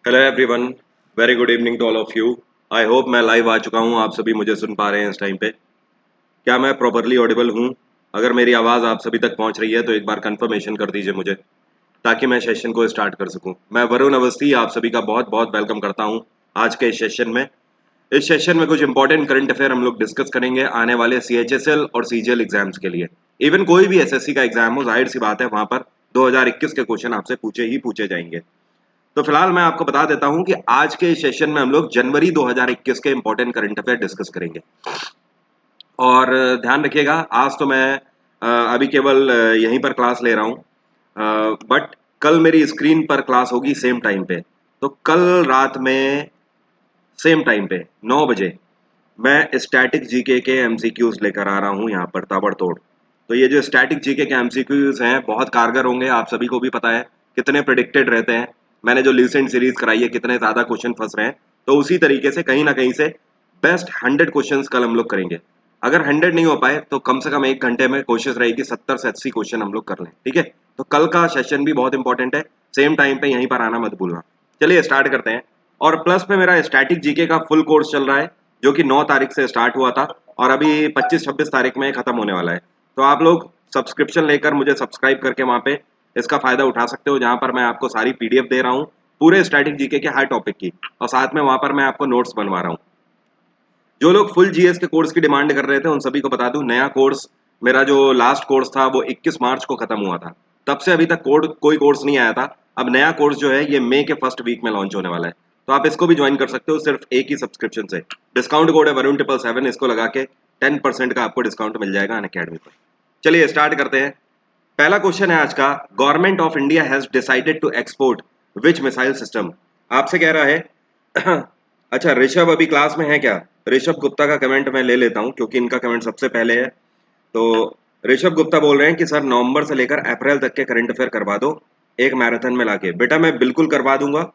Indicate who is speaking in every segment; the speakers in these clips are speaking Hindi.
Speaker 1: Hello everyone, very good evening to all of you. I hope मैं लाइव आ चुका हूँ, आप सभी मुझे सुन पा रहे हैं इस टाइम पे। क्या मैं प्रॉपरली ऑडिबल हूँ? अगर मेरी आवाज़ आप सभी तक पहुँच रही है तो एक बार कंफर्मेशन कर दीजिए मुझे, ताकि मैं सेशन को स्टार्ट कर सकूँ। मैं वरुण अवस्थी आप सभी का बहुत बहुत वेलकम करता हूँ आज के इस सेशन में। इस सेशन में कुछ इंपॉर्टेंट करंट अफेयर हम लोग डिस्कस करेंगे आने वाले CHSL और CGL एग्जाम्स के लिए। इवन कोई भी SSC का एग्जाम हो, जाहिर सी बात है वहाँ पर 2021 के क्वेश्चन आपसे पूछे ही पूछे जाएंगे। तो फिलहाल मैं आपको बता देता हूं कि आज के सेशन में हम लोग जनवरी 2021 के इंपॉर्टेंट करंट अफेयर डिस्कस करेंगे। और ध्यान रखिएगा, आज तो मैं अभी केवल यहीं पर क्लास ले रहा हूं, बट कल मेरी स्क्रीन पर क्लास होगी सेम टाइम पे। तो कल रात में सेम टाइम पे 9 बजे मैं स्टैटिक जीके के एमसीक्यूज लेकर आ रहा हूं यहाँ पर ताबड़तोड़। तो ये जो स्टैटिक जीके के एमसीक्यूज हैं बहुत कारगर होंगे, आप सभी को भी पता है कितने प्रिडिक्टेड रहते हैं। मैंने जो रिसेंट सीरीज कराई है कितने ज्यादा क्वेश्चन फंस रहे हैं, तो उसी तरीके से कहीं ना कहीं से बेस्ट 100 क्वेश्चन कल हम लोग करेंगे। अगर 100 नहीं हो पाए तो कम से कम 1 घंटे में कोशिश रहेगी 70 से 80 क्वेश्चन हम लोग कर लें, ठीक है। तो कल का सेशन भी बहुत इंपॉर्टेंट है, सेम टाइम पे यहीं पर आना मत भूलना। चलिए स्टार्ट करते हैं। और प्लस पे मेरा स्टैटिक जीके का फुल कोर्स चल रहा है, जो कि 9 तारीख से स्टार्ट हुआ था और अभी 25-26 तारीख में खत्म होने वाला है। तो आप लोग सब्सक्रिप्शन लेकर मुझे सब्सक्राइब करके वहाँ पे इसका फायदा उठा सकते हो, जहाँ पर मैं आपको सारी PDF दे रहा हूँ पूरे स्टैटिक जीके के हर टॉपिक की, और साथ में वहाँ पर मैं आपको नोट्स बनवा रहा हूँ। जो लोग फुल GS के कोर्स की डिमांड कर रहे थे उन सभी को बता दूं, नया कोर्स मेरा जो लास्ट कोर्स था वो 21 मार्च को खत्म हुआ था। तब से अभी तक कोई कोर्स नहीं आया था। अब नया कोर्स जो है ये मई के फर्स्ट वीक में लॉन्च होने वाला है, तो आप इसको भी ज्वाइन कर सकते हो सिर्फ एक ही सब्सक्रिप्शन से। डिस्काउंट कोड है वरुण777, इसको लगा के 10% का आपको डिस्काउंट मिल जाएगा अनअकैडमी पर। चलिए स्टार्ट करते हैं। पहला क्वेश्चन है आज का, government of India has decided to export which missile system. आपसे कह रहा है अच्छा ऋषभ अभी क्लास में है क्या? ऋषभ गुप्ता का कमेंट मैं ले लेता हूं क्योंकि इनका कमेंट सबसे पहले है। तो ऋषभ गुप्ता बोल रहे हैं कि सर नवंबर से लेकर अप्रैल तक के करंट अफेयर करवा दो एक मैराथन में लाके। बेटा मैं बिल्कुल करवा दूंगा,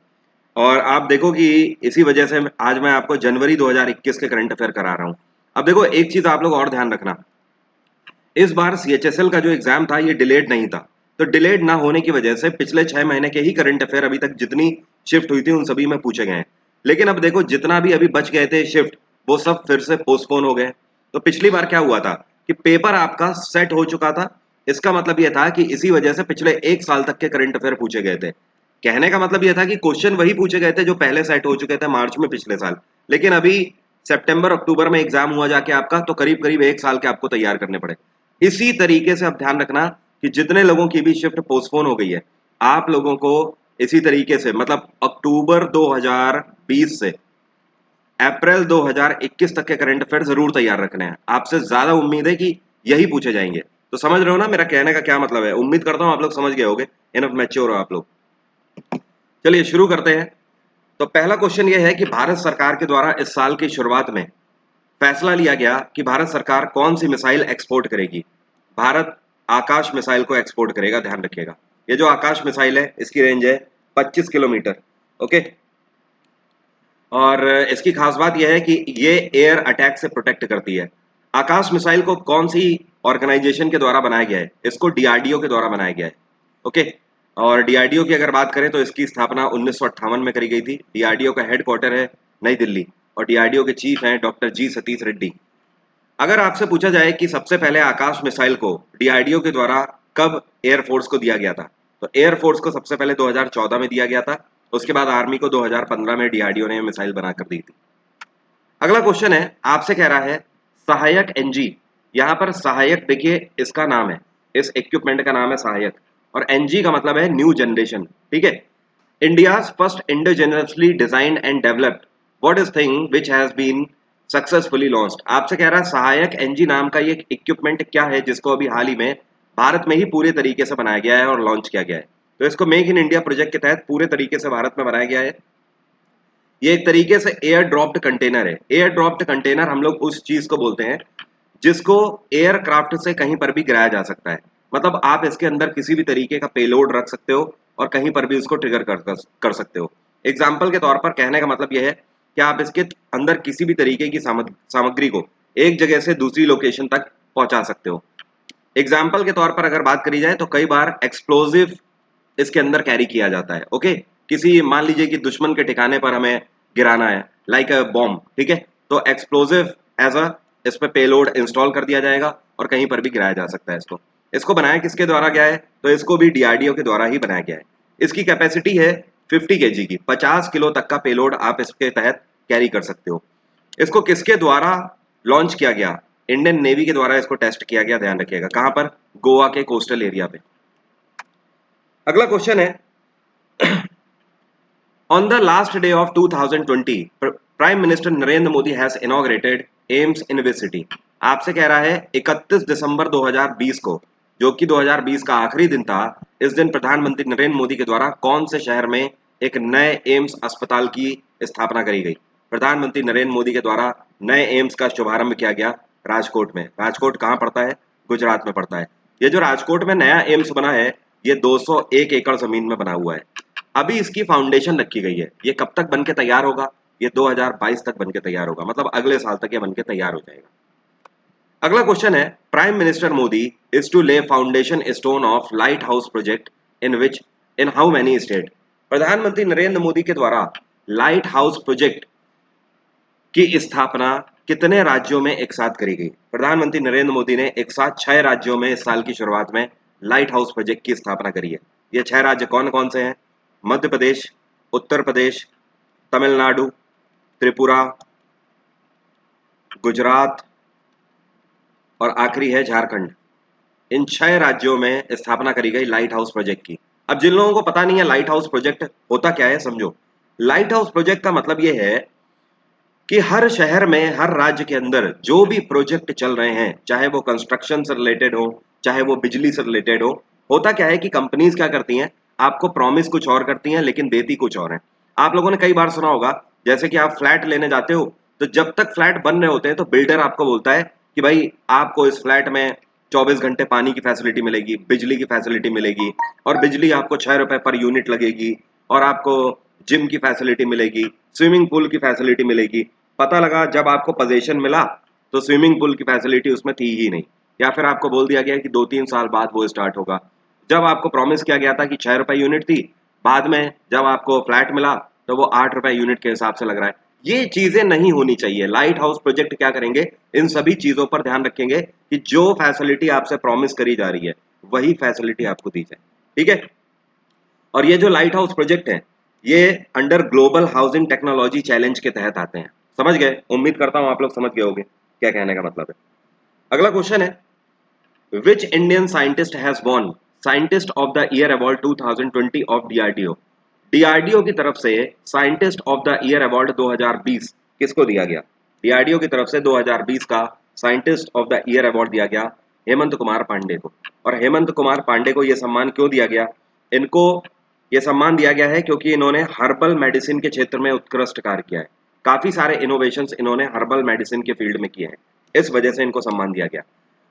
Speaker 1: और आप देखो कि इसी वजह से आज मैं आपको जनवरी 2021 के करंट अफेयर करा रहा हूं। अब देखो एक चीज आप लोग और ध्यान रखना, इस बार CHSL का जो एग्जाम था ये डिलेड नहीं था। तो डिलेड ना होने की वजह से पिछले 6 महीने के ही करंट अफेयर अभी तक जितनी शिफ्ट हुई थी उन सभी में पूछे गए हैं। लेकिन अब देखो जितना भी अभी बच गए थे शिफ्ट, वो सब फिर से पोस्टपोन हो गए। तो पिछली बार क्या हुआ था कि पेपर आपका सेट हो चुका था, इसका मतलब यह था कि इसी वजह से पिछले 1 साल तक के करंट अफेयर पूछे गए थे। कहने का मतलब यह था कि क्वेश्चन वही पूछे गए थे जो पहले सेट हो चुके थे मार्च में पिछले साल। लेकिन अभी सितंबर अक्टूबर में एग्जाम हुआ जाके आपका, तो करीब करीब 1 साल के आपको तैयार करने पड़े। इसी तरीके से अब ध्यान रखना कि जितने लोगों की भी शिफ्ट पोस्टपोन हो गई है, आप लोगों को इसी तरीके से मतलब अक्टूबर 2020 से अप्रैल 2021 तक के करंट अफेयर जरूर तैयार रखने हैं। आपसे ज्यादा उम्मीद है कि यही पूछे जाएंगे। तो समझ रहे हो ना मेरा कहने का क्या मतलब है? उम्मीद करता हूं आप लोग समझ गए होगे, इनफ मैच्योर हो आप लोग। चलिए शुरू करते हैं। तो पहला क्वेश्चन ये है कि भारत सरकार के द्वारा इस साल की शुरुआत में फैसला लिया गया कि भारत सरकार कौन सी मिसाइल एक्सपोर्ट करेगी। भारत आकाश मिसाइल को एक्सपोर्ट करेगा, ध्यान रखिएगा। ये जो आकाश मिसाइल है इसकी रेंज है 25 किलोमीटर, ओके। और इसकी खास बात यह है कि ये एयर अटैक से प्रोटेक्ट करती है। आकाश मिसाइल को कौन सी ऑर्गेनाइजेशन के द्वारा बनाया गया है? इसको DRDO के द्वारा बनाया गया है, ओके। और DRDO की अगर बात करें तो इसकी स्थापना 1958 में करी गई थी। DRDO का हेडक्वार्टर है नई दिल्ली, और DRDO के चीफ हैं डॉक्टर G सतीश रेड्डी। अगर आपसे पूछा जाए कि सबसे पहले आकाश मिसाइल को DRDO के द्वारा कब एयरफोर्स को दिया गया था, तो एयरफोर्स को सबसे पहले 2014 में दिया गया था। उसके बाद आर्मी को 2015 में DRDO ने मिसाइल बनाकर दी थी। अगला क्वेश्चन है, आपसे कह रहा है सहायक NG। यहाँ पर सहायक देखिए इसका नाम है, इस इक्विपमेंट का नाम है सहायक, और NG का मतलब है न्यू जनरेशन, ठीक है। India's first indigenously designed and developed what is thing which has been successfully launched. आपसे कह रहा है सहायक NG नाम का ये इक्विपमेंट क्या है जिसको अभी हाल ही में भारत में ही पूरे तरीके से बनाया गया है और लॉन्च किया गया है। तो इसको मेक इन इंडिया प्रोजेक्ट के तहत पूरे तरीके से भारत में बनाया गया है। ये एक तरीके से एयर ड्रॉप्ड कंटेनर है। एयर ड्रॉप्ड कंटेनर हम लोग उस चीज को बोलते हैं जिसको एयरक्राफ्ट से कहीं पर भी गिराया जा सकता है। मतलब आप इसके अंदर किसी भी तरीके का पेलोड रख सकते हो और कहीं पर भी उसको ट्रिगर कर सकते हो। एग्जाम्पल के तौर पर कहने का मतलब यह है कि आप इसके अंदर किसी भी तरीके की सामग्री को एक जगह से दूसरी लोकेशन तक पहुंचा सकते हो। एग्जाम्पल के तौर पर अगर बात करी जाए तो कई बार एक्सप्लोजिव इसके अंदर कैरी किया जाता है, ओके। किसी मान लीजिए कि दुश्मन के ठिकाने पर हमें गिराना है, लाइक अ बॉम्ब, ठीक है, तो एक्सप्लोजिव एज अ इस पे पेलोड इंस्टॉल कर दिया जाएगा और कहीं पर भी गिराया जा सकता है इसको। इसको बनाया किसके द्वारा गया है? तो इसको भी डीआरडीओ के द्वारा ही बनाया गया है। इसकी कैपेसिटी है 50 केजी की, 50 किलो तक का पेलोड आप इसके तहत कैरी कर सकते हो। इसको किसके द्वारा लॉन्च किया गया? इंडियन नेवी के द्वारा इसको टेस्ट किया गया, ध्यान रखिएगा। कहां पर? गोवा के कोस्टल एरिया पे। अगला क्वेश्चन है, On the last day of 2020, Prime Minister Narendra Modi has inaugurated AIIMS university. आपसे कह रहा है 31 दिसंबर 2020 को, जो कि 2020 का आखिरी दिन था, इस दिन प्रधानमंत्री नरेंद्र मोदी के द्वारा कौन से शहर में एक नए एम्स अस्पताल की स्थापना करी गई? प्रधानमंत्री नरेंद्र मोदी के द्वारा नए एम्स का शुभारंभ किया गया राजकोट में। राजकोट कहाँ पड़ता है? गुजरात में पड़ता है। ये जो राजकोट में नया एम्स बना है, ये 201 एकड़ जमीन में बना हुआ है। अभी इसकी फाउंडेशन रखी गई है। ये कब तक बनके तैयार होगा? ये 2022 तक बनके तैयार होगा, मतलब अगले साल तक ये बनके तैयार हो जाएगा। अगला क्वेश्चन है, prime minister Modi is to lay foundation stone of light house project in which in how many state? प्रधानमंत्री नरेंद्र मोदी के द्वारा लाइट हाउस प्रोजेक्ट की स्थापना कितने राज्यों में एक साथ करी गई? प्रधानमंत्री नरेंद्र मोदी ने एक साथ 6 राज्यों में इस साल की शुरुआत में लाइट हाउस प्रोजेक्ट की स्थापना करी है। ये 6 राज्य कौन कौन से हैं? मध्य प्रदेश, उत्तर प्रदेश, तमिलनाडु, त्रिपुरा, गुजरात और आखिरी है झारखंड। इन 6 राज्यों में स्थापना करी गई लाइट हाउस प्रोजेक्ट की। अब जिन लोगों को पता नहीं है लाइट हाउस प्रोजेक्ट होता क्या है, समझो। लाइट हाउस प्रोजेक्ट का मतलब यह है कि हर शहर में, हर राज्य के अंदर जो भी प्रोजेक्ट चल रहे हैं, चाहे वो कंस्ट्रक्शन से रिलेटेड हो, चाहे वो बिजली से रिलेटेड हो, होता क्या है कि कंपनीज क्या करती हैं, आपको प्रॉमिस कुछ और करती हैं लेकिन देती कुछ और है। आप लोगों ने कई बार सुना होगा, जैसे कि आप फ्लैट लेने जाते हो, तो जब तक फ्लैट बन रहे होते हैं तो बिल्डर आपको बोलता है कि भाई आपको इस फ्लैट में 24 घंटे पानी की फैसिलिटी मिलेगी, बिजली की फैसिलिटी मिलेगी, और बिजली आपको 6 रुपए पर यूनिट लगेगी, और आपको जिम की फैसिलिटी मिलेगी, स्विमिंग पूल की फैसिलिटी मिलेगी। पता लगा जब आपको पोजीशन मिला तो स्विमिंग पूल की फैसिलिटी उसमें थी ही नहीं, या फिर आपको बोल दिया गया कि 2-3 साल बाद वो स्टार्ट होगा। जब आपको प्रॉमिस किया गया था कि 6 रुपए यूनिट थी, बाद में जब आपको फ्लैट मिला तो वो 8 रुपए यूनिट के हिसाब से लग रहा है। ये चीजें नहीं होनी चाहिए। लाइट हाउस प्रोजेक्ट क्या करेंगे, इन सभी चीजों पर ध्यान रखेंगे कि जो फैसिलिटी आपसे प्रॉमिस करी जा रही है वही फैसिलिटी आपको दी जाए, ठीक है। और ये जो लाइट हाउस प्रोजेक्ट है, ये under global housing technology challenge के तहत आते हैं। समझ गए? उम्मीद करता हूं आप लोग समझ गए होंगे क्या कहने का मतलब है। अगला क्वेश्चन है, which Indian scientist has won scientist of the year award 2020 of DRDO? DRDO की तरफ से scientist of the year award 2020 किसको दिया गया? डीआरडीओ की तरफ से 2020 का scientist of the year award दिया गया हेमंत कुमार पांडे को। और हेमंत कुमार पांडे को यह सम्मान क्यों दिया गया? इनको यह सम्मान दिया गया है क्योंकि इन्होंने हर्बल मेडिसिन के क्षेत्र में उत्कृष्ट कार्य किया है। काफी सारे इनोवेशंस इन्होंने हर्बल मेडिसिन के फील्ड में किए हैं, इस वजह से इनको सम्मान दिया गया।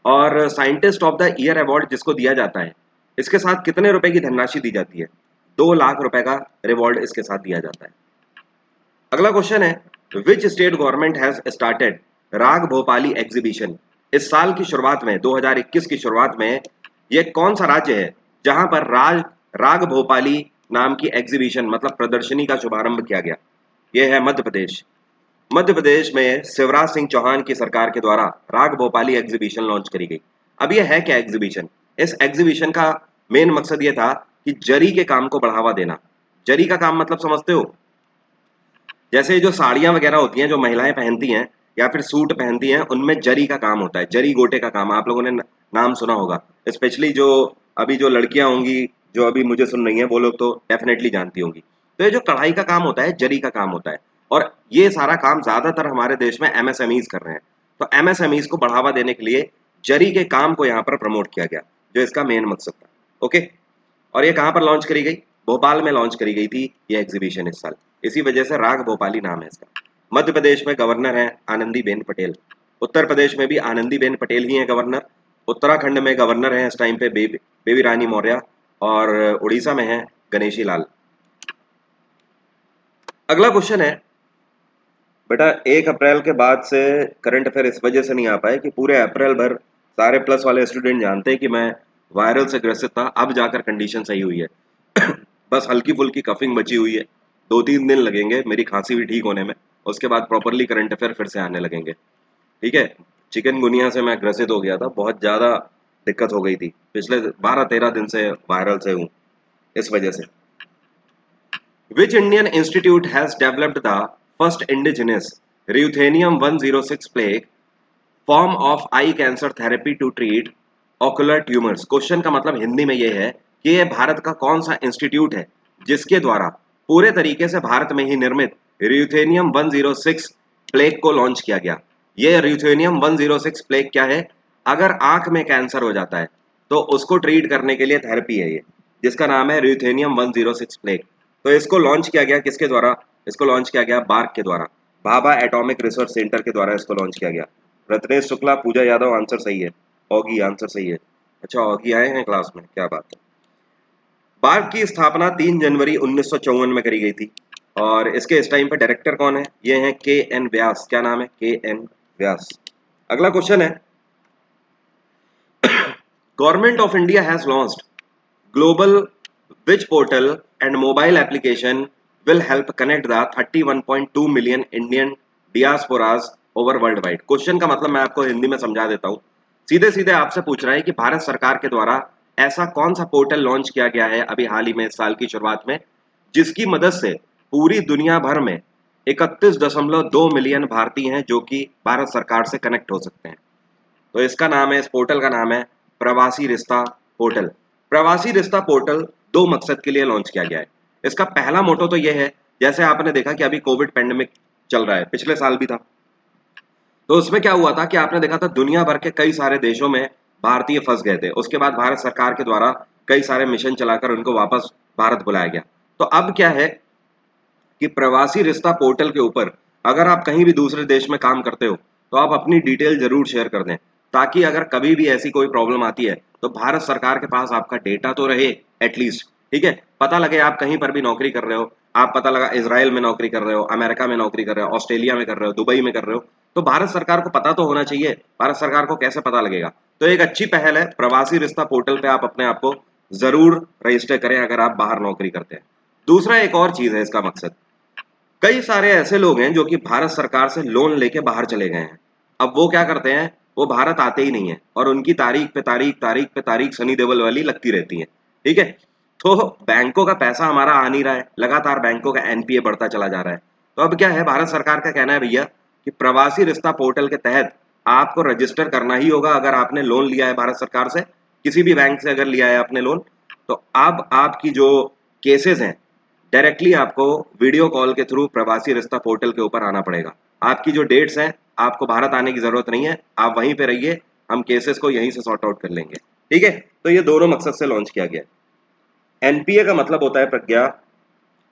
Speaker 1: और scientist of the year award जिसको दिया जाता है, इसके साथ कितने रुपए की धनराशि दी जाती है? 2 लाख रुपए का रिवॉर्ड इसके साथ दिया जाता है। अगला क्वेश्चन है, which state government has started राग भोपाली एग्जीबिशन? इस साल की शुरुआत में, 2021 की शुरुआत में, ये कौन सा राज्य है जहां पर राग भोपाली नाम की एग्जीबिशन मतलब प्रदर्शनी का शुभारंभ किया गया? यह है मध्य प्रदेश। मध्य प्रदेश में शिवराज सिंह चौहान की सरकार के द्वारा राग भोपाली एग्जीबिशन लॉन्च करी गई। अब यह है क्या एग्जीबिशन? इस एग्जीबिशन का मेन मकसद यह था कि जरी के काम को बढ़ावा देना। जरी का काम मतलब समझते हो? जैसे जो साड़ियां वगैरह होती हैं जो महिलाएं पहनती हैं या फिर सूट पहनती हैं, उनमें जरी का काम होता है, जरी गोटे का काम। आप लोगों ने नाम सुना होगा, स्पेशली जो अभी जो लड़कियां होंगी जो अभी मुझे सुन रही हैं, वो लोग तो डेफिनेटली जानती होंगी। तो ये जो कढ़ाई का काम होता है, जरी का काम होता है, और ये सारा काम ज्यादातर हमारे देश में एमएसएमईज कर रहे हैं। तो एमएसएमईज को बढ़ावा देने के लिए जरी के काम को यहाँ पर प्रमोट किया गया, जो इसका मेन मकसद था। ओके, और ये कहाँ पर लॉन्च करी गई? भोपाल में लॉन्च करी गई थी ये एग्जीबिशन इस साल, इसी वजह से राग भोपाली नाम है इसका। मध्य प्रदेश में गवर्नर है आनंदीबेन पटेल। उत्तर प्रदेश में भी आनंदीबेन पटेल ही है गवर्नर। उत्तराखंड में गवर्नर है इस टाइम पे बेबी रानी मौर्य, और उड़ीसा में है गणेशी लाल। अगला क्वेश्चन है, बेटा 1 अप्रैल के बाद से करंट अफेयर इस वजह से नहीं आ पाए कि पूरे अप्रैल भर सारे प्लस वाले स्टूडेंट जानते हैं कि मैं वायरल से ग्रसित था, अब जाकर कंडीशन सही हुई है। बस हल्की फुल्की कफिंग बची हुई है, 2-3 दिन लगेंगे मेरी खांसी भी ठीक होने में, उसके बाद प्रॉपरली करंट अफेयर फिर से आने लगेंगे। ठीक है, चिकनगुनिया से मैं ग्रसित हो गया था, बहुत ज़्यादा दिक्कत हो गई थी, पिछले 12-13 दिन से वायरल से हूँ इस वजह से। Which Indian institute has developed the first indigenous Ruthenium 106 plague form of eye cancer therapy to treat ocular tumors? Question का मतलब हिंदी में ये है कि ये भारत का कौन सा इंस्टीट्यूट है जिसके द्वारा पूरे तरीके से भारत में ही निर्मित र्यूथेनियम 106 प्लेग को लॉन्च किया गया। ये र्यूथेनियम 106 प्लेग क्या है? अगर आंख में कैंसर हो जाता है तो उसको ट्रीट करने के लिए थेरेपी है ये, जिसका नाम है र्यूथेनियम 106 प्लेग। तो इसको लॉन्च किया गया किसके द्वारा? इसको लॉन्च किया गया बार्क के द्वारा, भाभा एटॉमिक रिसर्च सेंटर के द्वारा इसको लॉन्च किया गया। रत्नेश शुक्ला, पूजा यादव, आंसर सही है। ऑगी आंसर सही है। अच्छा, ऑगी आए हैं क्लास में, क्या बात है। बार्क की स्थापना 3 जनवरी 1954 में करी गई थी और इसके इस टाइम पे डायरेक्टर कौन है? ये हैं के एन व्यास। क्या नाम है? के एन व्यास। अगला क्वेश्चन है, government of India has launched global which portal and mobile application will help connect the 31.2 million Indian diasporas over worldwide? Question का मतलब मैं आपको हिंदी में समझा देता हूँ। सीधे सीधे आपसे पूछ रहा है कि भारत सरकार के द्वारा ऐसा कौन सा पोर्टल लॉन्च किया गया है अभी हाल ही में इस साल की शुरुआत में, जिसकी मदद से पूरी दुनिया भर में 31.2 मिलियन भारतीय हैं जो कि भारत सरकार से कनेक्ट हो सकते हैं। तो इसका नाम है, इस पोर्टल का नाम है प्रवासी रिश्ता पोर्टल। प्रवासी रिश्ता पोर्टल दो मकसद के लिए लॉन्च किया गया है। इसका पहला मोटो तो यह है, जैसे आपने देखा कि अभी कोविड पेंडेमिक चल रहा है, पिछले साल भी था, तो उसमें क्या हुआ था कि आपने देखा था दुनिया भर के कई सारे देशों में भारतीय फंस गए थे। उसके बाद भारत सरकार के द्वारा कई सारे मिशन चलाकर उनको वापस भारत बुलाया गया। तो अब क्या है कि प्रवासी रिश्ता पोर्टल के ऊपर अगर आप कहीं भी दूसरे देश में काम करते हो तो आप अपनी डिटेल जरूर शेयर कर दें, ताकि अगर कभी भी ऐसी कोई प्रॉब्लम आती है तो भारत सरकार के पास आपका डेटा तो रहे एटलीस्ट। ठीक है, पता लगे आप कहीं पर भी नौकरी कर रहे हो, आप पता लगा इजराइल में नौकरी कर रहे हो, अमेरिका में नौकरी कर रहे हो, ऑस्ट्रेलिया में कर रहे हो, दुबई में कर रहे हो, तो भारत सरकार को पता तो होना चाहिए। भारत सरकार को कैसे पता लगेगा? तो एक अच्छी पहल है, प्रवासी रिश्ता पोर्टल पे आप अपने आप को जरूर रजिस्टर करें अगर आप बाहर नौकरी करते हैं। दूसरा एक और चीज है इसका मकसद, कई सारे ऐसे लोग हैं जो कि भारत सरकार से लोन लेके बाहर चले गए हैं। अब वो क्या करते हैं, वो भारत आते ही नहीं है और उनकी तारीख सनी देओल वाली लगती रहती है। ठीक है, तो बैंकों का पैसा हमारा आ नहीं रहा है, लगातार बैंकों का एनपीए बढ़ता चला जा रहा है। तो अब क्या है, भारत सरकार का कहना है भैया कि प्रवासी रिश्ता पोर्टल के तहत आपको रजिस्टर करना ही होगा। अगर आपने लोन लिया है भारत सरकार से, किसी भी बैंक से अगर लिया है आपने लोन, तो अब आपकी जो केसेस हैं डायरेक्टली आपको वीडियो कॉल के थ्रू प्रवासी रिश्ता पोर्टल के ऊपर आना पड़ेगा। आपकी जो डेट्स हैं, आपको भारत आने की जरूरत नहीं है, आप वहीं पे रहिए, हम केसेस को यहीं से सॉर्ट आउट कर लेंगे। ठीक है, तो ये दोनों मकसद से लॉन्च किया गया है। एनपीए का मतलब होता है प्रज्ञा,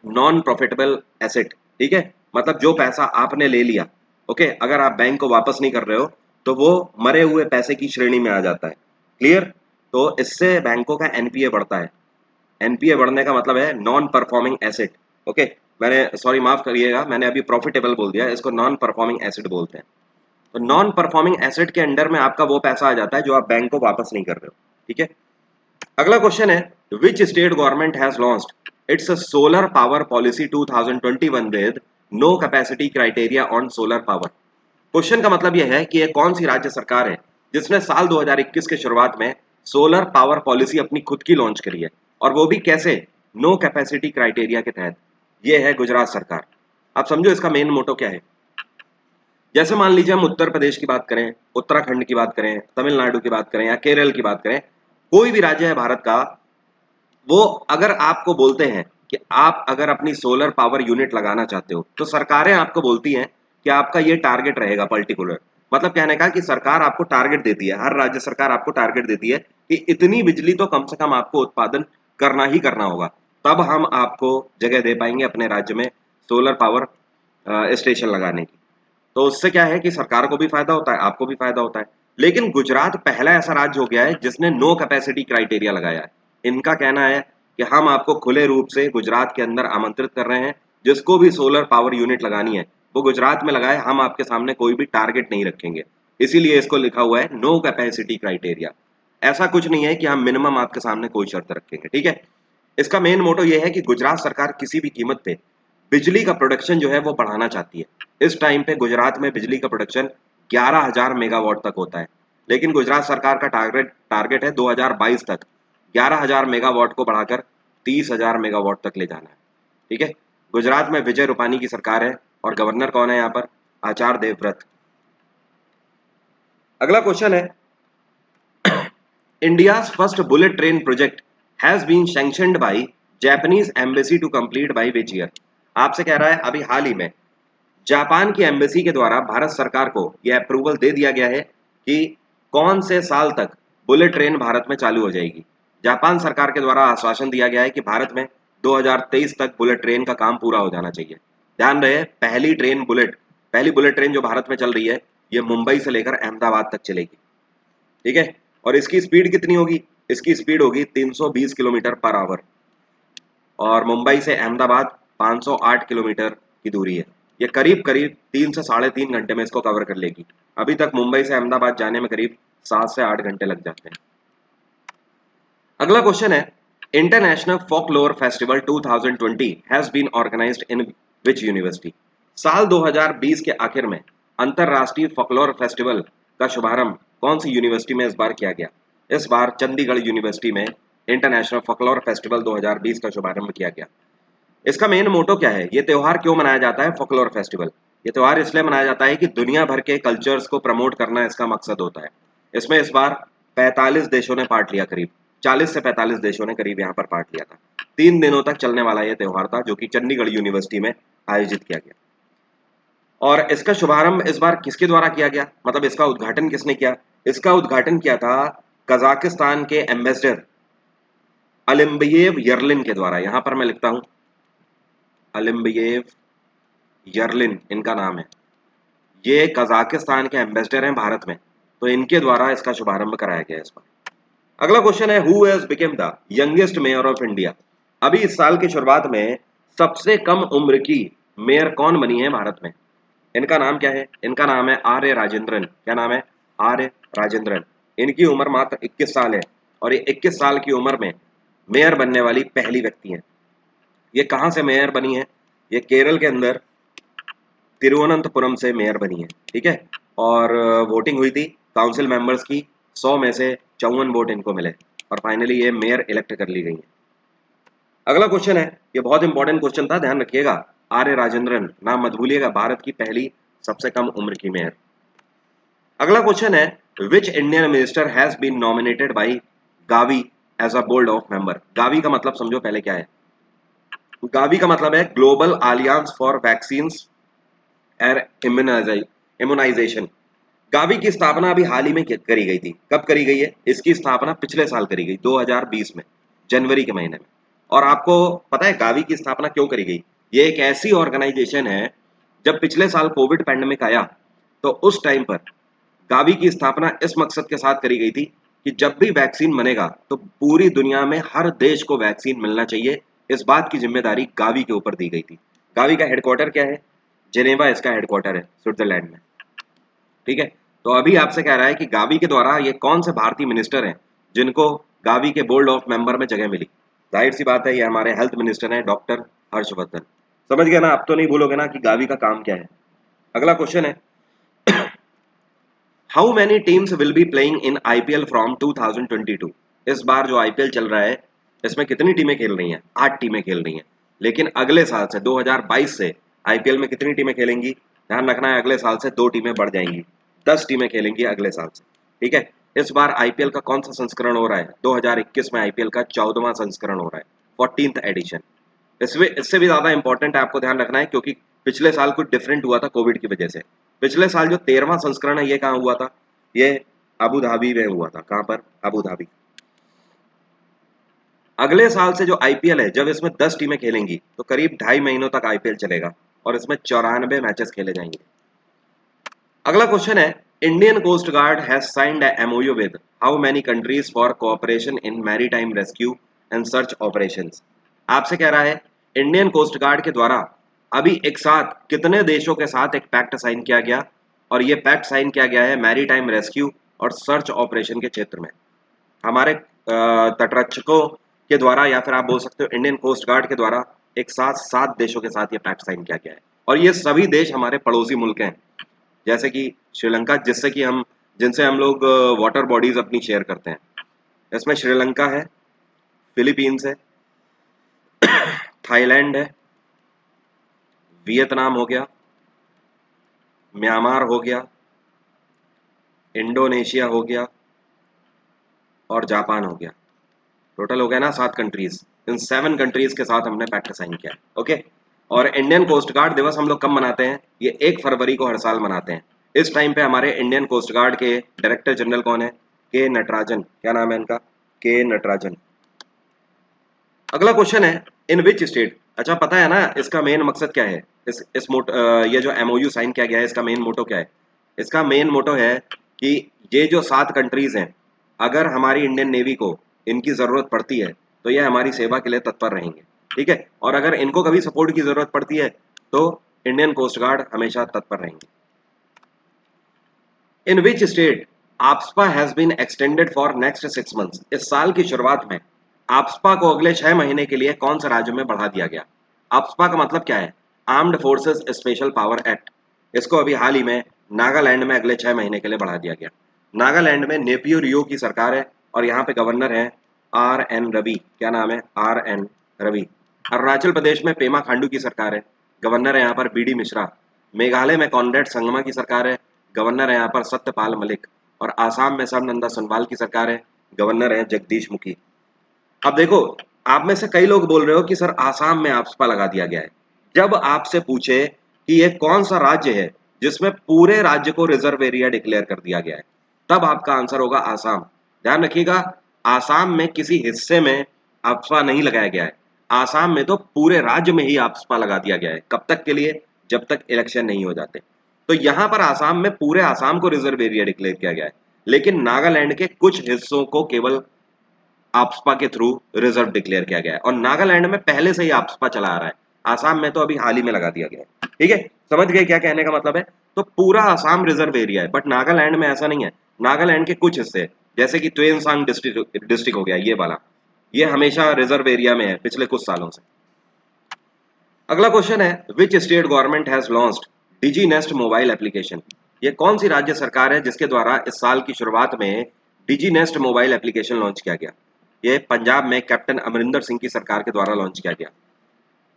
Speaker 1: नॉन प्रॉफिटेबल एसेट। ठीक है, मतलब जो पैसा आपने ले लिया, ओके, अगर आप बैंक को वापस नहीं कर रहे हो तो वो मरे हुए पैसे की श्रेणी में आ जाता है। क्लियर? तो इससे बैंकों का एनपीए बढ़ता है। एनपीए बढ़ने का मतलब है नॉन परफॉर्मिंग एसेट। ओके, मैंने सॉरी माफ करिएगा, मैंने अभी प्रॉफिटेबल बोल दिया, इसको नॉन परफॉर्मिंग एसेट बोलते हैं। तो नॉन परफॉर्मिंग एसेट के अंडर में आपका वो पैसा आ जाता है जो आप बैंक को वापस नहीं कर रहे हो। ठीक है, अगला क्वेश्चन है, which state government has launched its solar power policy 2021 with no capacity criteria on solar power? Question का मतलब यह है कि यह कौन सी राज्य सरकार है जिसने साल 2021 के शुरुआत में सोलर पावर पॉलिसी अपनी खुद की लॉन्च करी है, और वो भी कैसे? नो कैपेसिटी क्राइटेरिया के तहत। ये है गुजरात सरकार। आप समझो इसका मेन मोटो क्या है। जैसे मान लीजिए हम उत्तर प्रदेश की बात करें, उत्तराखंड की बात करें, तमिलनाडु की बात करें या केरल की बात करें, कोई भी राज्य है भारत का, वो अगर आपको बोलते हैं कि आप अगर अपनी सोलर पावर यूनिट लगाना चाहते हो तो सरकारें आपको बोलती हैं कि आपका ये टारगेट रहेगा पर्टिकुलर। मतलब कहने का कि सरकार आपको टारगेट देती है, हर राज्य सरकार आपको टारगेट देती है कि इतनी बिजली तो कम से कम आपको उत्पादन करना ही करना होगा, तब हम आपको जगह दे पाएंगे अपने राज्य में सोलर पावर स्टेशन लगाने की। तो उससे क्या है कि सरकार को भी फायदा होता है, आपको भी फायदा होता है। लेकिन गुजरात पहला ऐसा राज्य हो गया है जिसने नो कैपेसिटी क्राइटेरिया लगाया है। इनका कहना है कि हम आपको खुले रूप से गुजरात के अंदर आमंत्रित कर रहे हैं, जिसको भी सोलर पावर यूनिट लगानी है वो गुजरात में लगाए, हम आपके सामने कोई भी टारगेट नहीं रखेंगे। इसीलिए इसको लिखा हुआ है नो कैपेसिटी क्राइटेरिया। ऐसा कुछ नहीं है कि हम मिनिमम आपके सामने कोई शर्त रखेंगे। ठीक है, इसका मेन मोटो ये है कि गुजरात सरकार किसी भी कीमत पे बिजली का प्रोडक्शन जो है वो बढ़ाना चाहती है। इस टाइम पे गुजरात में बिजली का प्रोडक्शन 11,000 मेगावाट तक होता है, लेकिन गुजरात सरकार का टारगेट टारगेट है 2022 तक 11,000 मेगावाट को बढ़ाकर 30,000 मेगावाट तक ले जाना है। ठीक है, गुजरात में विजय रूपानी की सरकार है और गवर्नर कौन है यहाँ पर? आचार्य देवव्रत। अगला क्वेश्चन है, India's first bullet train project has been sanctioned by Japanese embassy to complete by which year? आपसे कह रहा है अभी हाल ही में जापान की एम्बेसी के द्वारा भारत सरकार को यह अप्रूवल दे दिया गया है कि कौन से साल तक बुलेट ट्रेन भारत में चालू हो जाएगी। जापान सरकार के द्वारा आश्वासन दिया गया है कि भारत में 2023 तक बुलेट ट्रेन का काम पूरा हो जाना चाहिए। ध्यान रहे, पहली बुलेट ट्रेन जो भारत में चल रही है ये मुंबई से लेकर अहमदाबाद तक चलेगी। ठीक है, और इसकी स्पीड कितनी होगी? इसकी स्पीड होगी 320 किलोमीटर पर आवर और मुंबई से अहमदाबाद 508 किलोमीटर की दूरी है। ये करीब करीब 3 से 3.5 घंटे में इसको कवर कर लेगी। अभी तक मुंबई से अहमदाबाद जाने में करीब 7 से 8 घंटे लग जाते हैं। अगला क्वेश्चन है, international folklore festival 2020 has been organised in which university? साल 2020 के आखिर में अंतरराष्ट्रीय फोकलोर फेस्टिवल का शुभारंभ कौन सी यूनिवर्सिटी में इस बार किया गया? इस बार चंडीगढ़ यूनिवर्सिटी में इंटरनेशनल फोकलोर फेस्टिवल 2020 का शुभारंभ किया गया। इसका मेन मोटो क्या है? ये त्योहार क्यों मनाया जाता है फोकलोर फेस्टिवल? ये त्योहार इसलिए मनाया जाता है कि दुनिया भर के कल्चर्स को प्रमोट करना इसका मकसद होता है। इसमें इस बार 45 देशों ने पार्ट लिया, करीब 40 से 45 देशों ने करीब यहाँ पर पार्ट लिया था। 3 दिनों तक चलने वाला ये त्योहार था जो कि चंडीगढ़ यूनिवर्सिटी में आयोजित किया गया। और इसका शुभारंभ इस बार किसके द्वारा किया गया, मतलब इसका उद्घाटन किसने किया? इसका उद्घाटन किया था कजाकिस्तान के एम्बेसडर अलिम्बेव यरलिन के द्वारा। यहां पर मैं लिखता हूं अलिम्बेव यरलिन इनका नाम है। ये कजाकिस्तान के एम्बेसडर हैं भारत में, तो इनके द्वारा इसका शुभारंभ कराया गया इस बार। अगला क्वेश्चन है, who has became the youngest mayor of India? अभी इस साल की शुरुआत में सबसे कम उम्र की मेयर कौन बनी है भारत में? इनका नाम क्या है? इनका नाम है आर्य राजेंद्रन। क्या नाम है? आर्य राजेंद्रन। इनकी उम्र मात्र 21 साल है और ये 21 साल की उम्र में मेयर बनने वाली पहली व्यक्ति है। ये कहाँ से मेयर बनी है? ये केरल के अंदर तिरुवनंतपुरम से मेयर बनी है। ठीक है, और वोटिंग हुई थी काउंसिल मेंबर्स की, 100 में से 54 वोट इनको मिले और फाइनली ये मेयर इलेक्ट कर ली गई है। अगला क्वेश्चन है, ये बहुत इंपॉर्टेंट क्वेश्चन था, ध्यान रखिएगा। आर्य राजेंद्रन नाम मत भूलिएगा, भारत की पहली सबसे कम उम्र की मेयर। अगला क्वेश्चन है, which Indian minister has been nominated by GAVI as a board of member? GAVI का मतलब समझो पहले क्या है। गावी का मतलब है global alliance for vaccine immunisation. Gavi की स्थापना अभी हाल ही में करी गई थी। कब करी गई है? इसकी स्थापना पिछले साल करी गई, 2020 में, जनवरी के महीने में। और आपको पता है गावी की स्थापना क्यों करी गई? ये एक ऐसी ऑर्गेनाइजेशन है, जब पिछले साल कोविड पैंडेमिक आया तो उस टाइम पर गावी की स्थापना इस मकसद के साथ करी गई थी कि जब भी वैक्सीन बनेगा तो पूरी दुनिया में हर देश को वैक्सीन मिलना चाहिए। इस बात की जिम्मेदारी गावी के ऊपर दी गई थी। गावी का हेडक्वार्टर क्या है? जेनेवा इसका हेडक्वार्टर है, स्विट्जरलैंड में। ठीक है, तो अभी आपसे कह रहा है कि गावी के द्वारा ये कौन से भारतीय मिनिस्टर हैं जिनको गावी के बोर्ड ऑफ मेंबर में जगह मिली? जाहिर सी बात है, ये हमारे हेल्थ मिनिस्टर हैं, डॉक्टर हर्षवर्धन। समझ गए ना? अब तो नहीं भूलोगे ना कि गावी का काम क्या है। अगला क्वेश्चन है, how many teams will be playing in IPL from 2022? इस बार जो आईपीएल चल रहा है इसमें कितनी टीमें खेल रही हैं? 8 टीमें खेल रही हैं। लेकिन अगले साल से 2022 से आईपीएल में कितनी टीमें खेलेंगी? ध्यान रखना है, अगले साल से 2 टीमें बढ़ जाएंगी, 10 टीमें खेलेंगी अगले साल से। ठीक है, इस बार आईपीएल का कौन सा संस्करण हो रहा है? 2021 में आईपीएल का 14वां संस्करण हो रहा है, 14th एडिशन। इससे भी ज्यादा इंपॉर्टेंट है, आपको ध्यान रखना है, क्योंकि पिछले साल कुछ डिफरेंट हुआ था कोविड की वजह से। पिछले साल जो 13वां संस्करण है ये कहाँ हुआ था? ये अबू धाबी में हुआ था। कहाँ पर? Abu Dhabi. अगले साल से जो आईपीएल है, जब इसमें 10 टीमें खेलेंगी तो करीब 2.5 महीनों तक आईपीएल चलेगा और इसमें 94 मैचेस खेले जाएंगे। अगला क्वेश्चन है, Indian coast guard has signed MoU with how many countries for cooperation in maritime rescue and search operations? आपसे कह रहा है इंडियन कोस्ट गार्ड के द्वारा अभी एक साथ कितने देशों के साथ एक पैक्ट साइन किया गया, और ये पैक्ट साइन किया गया है मैरीटाइम रेस्क्यू और सर्च ऑपरेशन के क्षेत्र में। हमारे तटरक्षकों के द्वारा, या फिर आप बोल सकते हो इंडियन कोस्ट गार्ड के द्वारा एक साथ 7 देशों के साथ ये पैक्ट साइन किया गया है। और ये सभी देश हमारे पड़ोसी मुल्क हैं, जैसे कि श्रीलंका, जिनसे हम लोग वाटर बॉडीज अपनी शेयर करते हैं। इसमें श्रीलंका है, फिलीपींस है, थाईलैंड है, वियतनाम हो गया, म्यांमार हो गया, इंडोनेशिया हो गया और जापान हो गया। टोटल हो गया ना 7 कंट्रीज। इन 7 कंट्रीज के साथ हमने पैक्ट साइन किया है। ओके। और इंडियन कोस्ट गार्ड दिवस हम लोग कब मनाते हैं? ये 1 फरवरी को हर साल मनाते हैं। इस टाइम पे हमारे इंडियन कोस्ट गार्ड के डायरेक्टर जनरल कौन है? के नटराजन। क्या नाम है इनका? के नटराजन। अगला क्वेश्चन है, इन विच स्टेट। अच्छा, पता है ना इसका मेन मकसद क्या है? ये जो एमओयू साइन किया गया है, इसका मेन मोटो क्या है? इसका मेन मोटो है कि ये जो 7 कंट्रीज हैं, अगर हमारी इंडियन नेवी को इनकी जरूरत पड़ती है तो ये हमारी सेवा के लिए तत्पर रहेंगे, ठीक है। और अगर इनको कभी सपोर्ट की जरूरत पड़ती है तो इंडियन कोस्ट गार्ड हमेशा तत्पर रहेंगे। In which state AFSPA has been extended for next 6 months. इस साल की शुरुआत में आप्सपा को अगले 6 महीने के लिए कौन सा राज्य में बढ़ा दिया गया? आप्सपा का मतलब क्या है? Armed forces special power act. इसको अभी हाल ही में नागालैंड में अगले 6 महीने के लिए बढ़ा दिया गया। नागालैंड में नेपियो रियो की सरकार है और यहाँ पे गवर्नर है आर एन रवि। क्या नाम है? R N Ravi. अरुणाचल प्रदेश में पेमा खांडू की सरकार है, गवर्नर है यहाँ पर बी डी मिश्रा। मेघालय में कॉनरेड संगमा की सरकार है, गवर्नर है यहाँ पर सत्यपाल मलिक। और आसाम में सर्बानंद सोनोवाल की सरकार है, गवर्नर है जगदीश मुखी। अब देखो, आप में से कई लोग बोल रहे हो कि सर आसाम में आफ्सपा लगा दिया गया है। जब आपसे पूछे कि ये कौन सा राज्य है जिसमें पूरे राज्य को रिजर्व एरिया डिक्लेयर कर दिया गया है, तब आपका आंसर होगा आसाम। ध्यान रखिएगा, आसाम में किसी हिस्से में आफ्सपा नहीं लगाया गया है। आसाम में तो पूरे राज्य में ही आफ्सपा लगा दिया गया है। कब तक के लिए? जब तक इलेक्शन नहीं हो जाते। तो यहां पर आसाम में पूरे आसाम को रिजर्व एरिया डिक्लेयर किया गया है, लेकिन नागालैंड के कुछ हिस्सों को केवल आफ्सपा के थ्रू रिजर्व डिक्लेयर किया गया है। और नागालैंड में पहले से ही आफ्सपा चला आ रहा है, आसाम में तो अभी हाल ही में लगा दिया गया है। ठीक है, समझ गए क्या कहने का मतलब है? तो पूरा आसाम रिजर्व एरिया है, बट नागालैंड में ऐसा नहीं है। नागालैंड के कुछ हिस्से, जैसे कि त्वेनसांग डिस्ट्रिक्ट हो गया, ये वाला, ये हमेशा रिजर्व एरिया में है पिछले कुछ सालों से। अगला क्वेश्चन है, which state government has launched Digi Nest mobile application. ये कौन सी राज्य सरकार है जिसके द्वारा इस साल की शुरुआत में डिजी नेस्ट मोबाइल एप्लीकेशन लॉन्च किया गया? ये पंजाब में कैप्टन अमरिंदर सिंह की सरकार के द्वारा लॉन्च किया गया।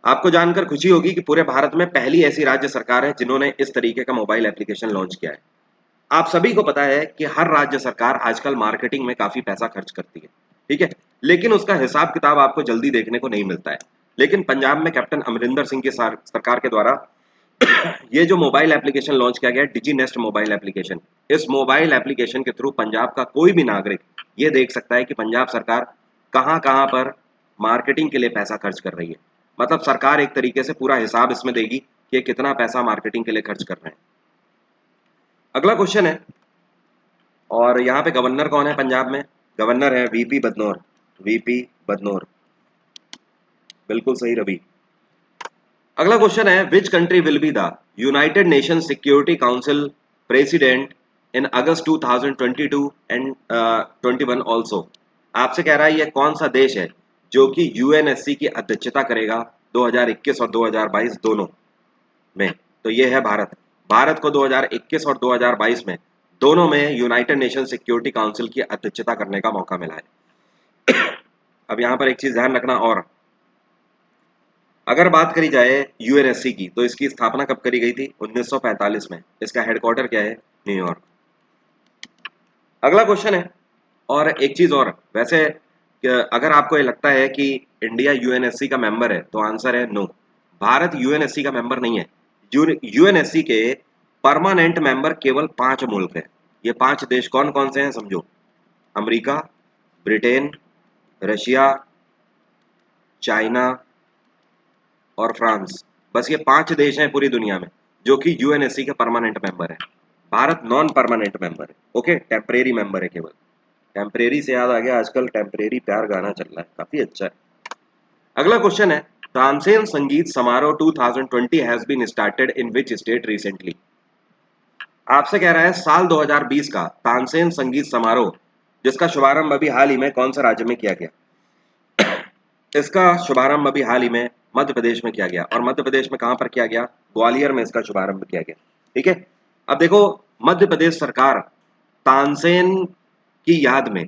Speaker 1: आपको जानकर खुशी होगी कि पूरे भारत में पहली ऐसी राज्य सरकार है जिन्होंने इस तरीके का मोबाइल एप्लीकेशन लॉन्च किया है। आप सभी को पता है कि हर राज्य सरकार आजकल मार्केटिंग में काफी पैसा खर्च करती है, ठीक है, लेकिन उसका हिसाब किताब आपको जल्दी देखने को नहीं मिलता है। लेकिन पंजाब में कैप्टन अमरिंदर सिंह की सरकार के द्वारा ये जो मोबाइल एप्लीकेशन लॉन्च किया गया, डिजी नेस्ट मोबाइल एप्लीकेशन, इस मोबाइल एप्लीकेशन के थ्रू पंजाब का कोई भी नागरिक ये देख सकता है कि पंजाब सरकार कहां कहां पर मार्केटिंग के लिए पैसा खर्च कर रही है। मतलब सरकार एक तरीके से पूरा हिसाब इसमें देगी कि कितना पैसा मार्केटिंग के लिए खर्च कर रहे हैं। अगला क्वेश्चन है, और यहाँ पे गवर्नर कौन है पंजाब में? गवर्नर है वीपी बदनौर। वीपी बदनौर, बिल्कुल सही रवि। अगला क्वेश्चन है, which country will be the United nation security council president in August 2022 and 21 also. आपसे कह रहा है ये कौन सा देश है जो कि यूएनएससी की अध्यक्षता करेगा 2021 और 2022 दोनों में? तो ये है भारत। भारत को 2021 और 2022 में दोनों में यूनाइटेड नेशन सिक्योरिटी काउंसिल की अध्यक्षता करने का मौका मिला है। अब यहाँ पर एक चीज ध्यान रखना, और अगर बात करी जाए यूएनएससी की, तो इसकी स्थापना कब करी गई थी? 1945 में। इसका हेडक्वार्टर क्या है? न्यूयॉर्क। अगला क्वेश्चन है, और एक चीज और, वैसे अगर आपको ये लगता है कि इंडिया यूएनएससी का मेंबर है तो आंसर है नो। भारत यूएनएससी का मेंबर नहीं है। यूएनएससी के परमानेंट मेंबर केवल 5 मुल्क हैं। ये 5 देश कौन कौन से हैं समझो? अमेरिका, ब्रिटेन, रशिया, चाइना और फ्रांस। बस ये 5 देश हैं पूरी दुनिया में जो कि यूएनएससी के परमानेंट मेंबर है। भारत नॉन परमानेंट मेंबर है, ओके, टेम्परेरी मेंबर है केवल। टेम्परेरी से याद आ गया, आजकल टेम्परेरी प्यार गाना चल रहा है, काफी अच्छा है। अगला क्वेश्चन है, Tansen Sangeet Samaroh 2020 has been started in which state recently. आपसे कह रहा है साल 2020 का तानसेन संगीत समारोह जिसका शुभारंभ अभी हाल ही में कौन सा राज्य में किया गया? इसका शुभारंभ अभी हाल ही में मध्य प्रदेश में किया गया, और मध्य प्रदेश में कहां पर किया गया? ग्वालियर में इसका शुभारंभ किया गया। ठीक है, अब देखो, मध्य प्रदेश सरकार तानसेन की याद में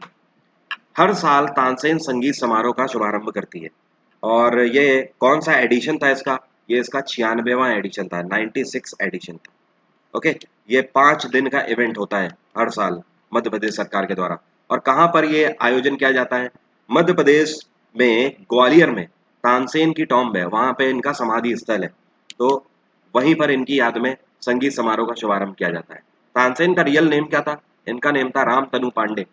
Speaker 1: हर साल तानसेन संगीत समारोह का शुभारंभ करती है। और ये कौन सा एडिशन था इसका? ये इसका 96वां एडिशन था, 96 एडिशन था। ओके, ये 5 दिन का इवेंट होता है हर साल मध्य प्रदेश सरकार के द्वारा। और कहाँ पर ये आयोजन किया जाता है? मध्य प्रदेश में ग्वालियर में तानसेन की टॉम्ब है, वहां पे इनका समाधि स्थल है, तो वहीं पर इनकी याद में संगीत समारोह का शुभारंभ किया जाता है। तानसेन का रियल नेम क्या था? इनका नेम था रामतनु पांडे।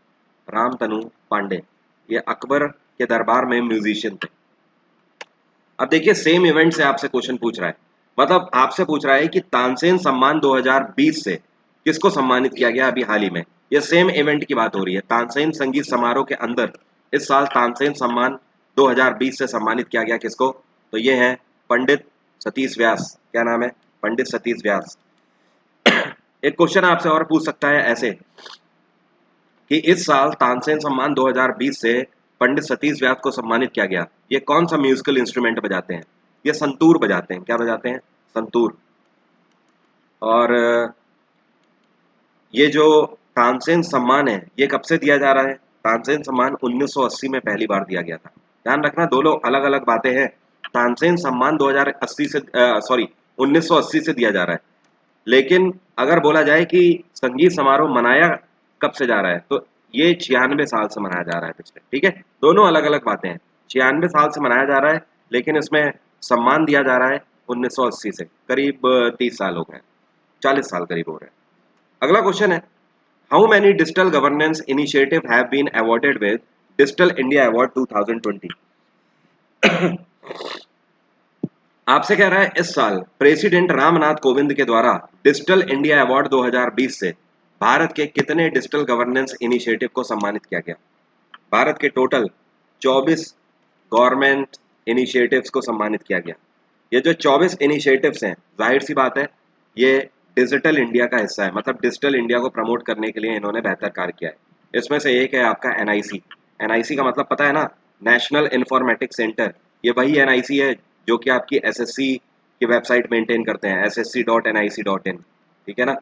Speaker 1: रामतनु पांडे, ये अकबर के दरबार में म्यूजिशियन थे। अब देखिए, सेम इवेंट से आपसे क्वेश्चन पूछ रहा है, मतलब आपसे पूछ रहा है कि तानसेन सम्मान 2020 से किसको सम्मानित किया गया अभी हाल ही में। ये सेम इवेंट की बात हो रही है। तानसेन संगीत समारोह के अंदर इस साल तानसेन सम्मान 2020 से सम्मानित किया गया किसको? तो ये है पंडित सतीश व्यास। क्या नाम है? पंडित सतीश व्यास। एक क्वेश्चन आपसे और पूछ सकता है ऐसे कि इस साल तानसेन सम्मान 2020 से पंडित सतीश व्यास को सम्मानित किया गया, ये कौन सा म्यूजिकल इंस्ट्रूमेंट बजाते हैं? ये संतूर बजाते हैं। क्या बजाते हैं? संतूर। और ये जो तानसेन सम्मान है, ये कब से दिया जा रहा है? तानसेन सम्मान 1980 में पहली बार दिया गया था। ध्यान रखना, दोनों अलग अलग बातें हैं। तानसेन सम्मान 2080 से सॉरी 1980 से दिया जा रहा है, लेकिन अगर बोला जाए कि संगीत समारोह मनाया कब से जा रहा है, तो ये 96 साल से मनाया जा रहा है पिछले। ठीक है, दोनों अलग अलग बातें हैं। 96 साल से मनाया जा रहा है, लेकिन इसमें सम्मान दिया जा रहा है 1980 से। करीब 30 साल हो गए, 40 साल करीब हो रहे हैं। अगला क्वेश्चन है, how many digital governance initiative have been awarded with digital India award 2020? आपसे कह रहा है, इस साल प्रेसिडेंट रामनाथ कोविंद के द्वारा डिजिटल इंडिया अवार्ड 2020 से भारत के कितने डिजिटल गवर्नेंस इनिशिएटिव को सम्मानित किया गया? भारत के टोटल 24 गवर्नमेंट इनिशिएटिव्स को सम्मानित किया गया। ये जो 24 इनिशिएटिव्स हैं, जाहिर सी बात है ये डिजिटल इंडिया का हिस्सा है, मतलब डिजिटल इंडिया को प्रमोट करने के लिए इन्होंने बेहतर कार्य किया है। इसमें से एक है आपका एनआईसी। एनआईसी का मतलब पता है ना? National informatics centre. ये वही एनआईसी है जो कि आपकी एसएससी की वेबसाइट मेंटेन करते हैं, ssc.nic.in। ठीक है ना?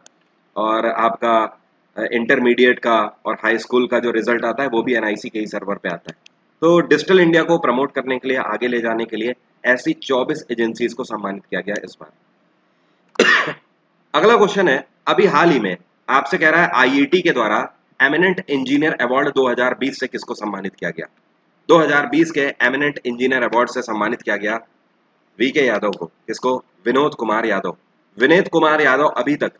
Speaker 1: और आपका इंटरमीडिएट का और हाई स्कूल का जो रिजल्ट आता है वो भी एनआईसी के ही सर्वर पे आता है। तो डिजिटल इंडिया को प्रमोट करने के लिए, आगे ले जाने के लिए ऐसी 24 एजेंसीज को सम्मानित किया गया इस बार। अगला क्वेश्चन है, अभी हाल ही में आपसे कह रहा है आईआईटी के द्वारा एमिनेंट इंजीनियर अवार्ड 2020 से किसको सम्मानित किया गया? 2020 के एमिनेंट इंजीनियर अवार्ड से सम्मानित किया गया वीके यादव को। किसको? विनोद कुमार यादव। विनीत कुमार यादव अभी तक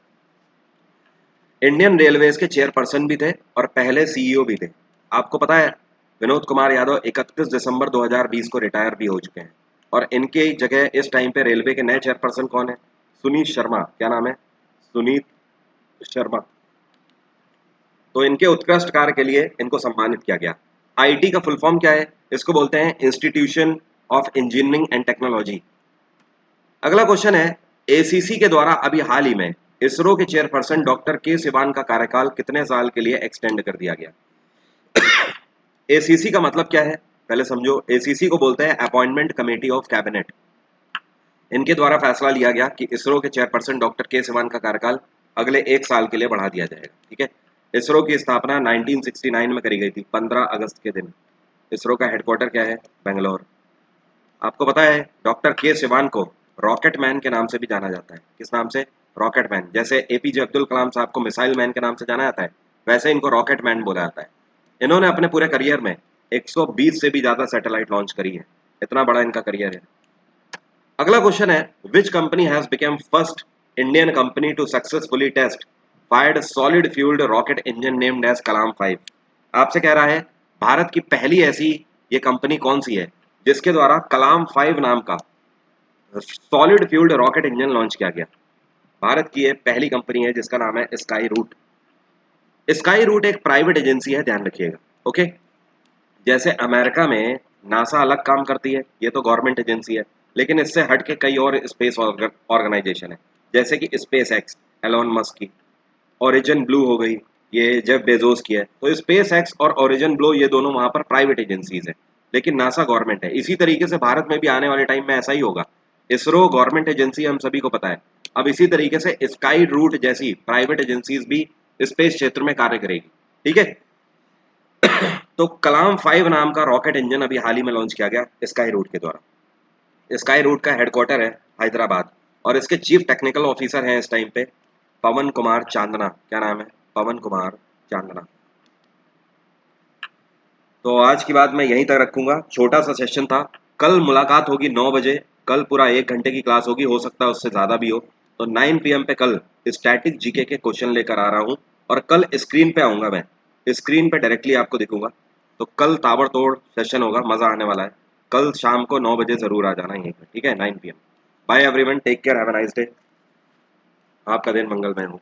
Speaker 1: इंडियन रेलवेज के चेयरपर्सन भी थे और पहले सीईओ भी थे। आपको पता है विनोद कुमार यादव 31 दिसंबर 2020 को रिटायर भी हो चुके हैं, और इनके जगह इस टाइम पे रेलवे के नए चेयरपर्सन कौन है? सुनीत शर्मा। क्या नाम है? सुनीत शर्मा। तो इनके उत्कृष्ट कार्य के लिए इनको सम्मानित किया गया। आईटी का फुल फॉर्म क्या है? इसको बोलते हैं institution of engineering and technology. अगला क्वेश्चन है, एसीसी के द्वारा अभी हाल ही में इसरो के चेयरपर्सन डॉक्टर के सिवान का कार्यकाल कितने साल के लिए एक्सटेंड कर दिया गया? एसीसी का मतलब क्या है पहले समझो। एसीसी को बोलते हैं अपॉइंटमेंट कमेटी ऑफ कैबिनेट। इनके द्वारा फैसला लिया गया कि इसरो के चेयरपर्सन डॉक्टर के सिवान का कार्यकाल अगले 1 साल के लिए बढ़ा दिया जाएगा। ठीक है, इसरो की स्थापना 1969 में करी गई थी, 15 अगस्त के दिन। इसरो का हेडक्वार्टर क्या है? बेंगलोर। आपको पता है डॉक्टर के सिवान को रॉकेट मैन के नाम से भी जाना जाता है। किस नाम से? Rocket man. जैसे एपीजे अब्दुल कलाम साहब को मिसाइल मैन के नाम से जाना जाता है, वैसे इनको रॉकेट मैन बोला जाता है। इन्होंने अपने पूरे करियर में 120 से भी ज्यादा सैटेलाइट लॉन्च करी है। इतना बड़ा इनका करियर है। अगला क्वेश्चन है, which company has become first Indian company to successfully test fired solid fuelled rocket engine named as Kalam 5? आपसे कह रहा है भारत की पहली ऐसी ये कंपनी कौन सी है जिसके द्वारा कलाम 5 नाम का solid fuelled rocket engine launch किया गया? भारत की ये पहली कंपनी है जिसका नाम है स्काई रूट। स्काई रूट एक प्राइवेट एजेंसी है, ध्यान रखिएगा। ओके, जैसे अमेरिका में नासा अलग काम करती है, ये तो गवर्नमेंट एजेंसी है, लेकिन इससे हट के कई और स्पेस ऑर्गेनाइजेशन है, जैसे कि स्पेस एक्स एलोन मस्क की, ओरिजिन ब्लू हो गई, ये जेफ बेजोस की है। तो स्पेस एक्स और ओरिजिन ब्लू ये दोनों वहां पर प्राइवेट एजेंसीज हैं। लेकिन नासा गवर्नमेंट है। इसी तरीके से भारत में भी आने वाले टाइम में ऐसा ही होगा। इसरो गवर्नमेंट एजेंसी हम सभी को पता है। अब इसी तरीके से स्काई रूट जैसी प्राइवेट एजेंसीज भी स्पेस क्षेत्र में कार्य करेगी। ठीक है। तो कलाम 5 नाम का रॉकेट इंजन अभी हाल ही में लॉन्च किया गया स्काई रूट के द्वारा। स्काई रूट का हेडक्वार्टर है हैदराबाद और इसके चीफ टेक्निकल ऑफिसर हैं इस टाइम पे पवन कुमार चांदना। क्या नाम है? पवन कुमार चांदना। तो आज की बात मैं यहीं तक रखूंगा। छोटा सा सेशन था। कल मुलाकात होगी 9 बजे। कल पूरा 1 घंटे की क्लास होगी, हो सकता है उससे ज़्यादा भी हो। तो 9 PM पे कल स्टैटिक जीके के क्वेश्चन लेकर आ रहा हूँ और कल स्क्रीन पे आऊँगा मैं। स्क्रीन पे डायरेक्टली आपको दिखूंगा। तो कल ताबड़तोड़ सेशन होगा, मज़ा आने वाला है। कल शाम को 9 बजे ज़रूर आ जाना यहीं पर, ठीक है? 9 PM। Bye everyone, take care, have a nice day. आपका दिन मंगलमय हो।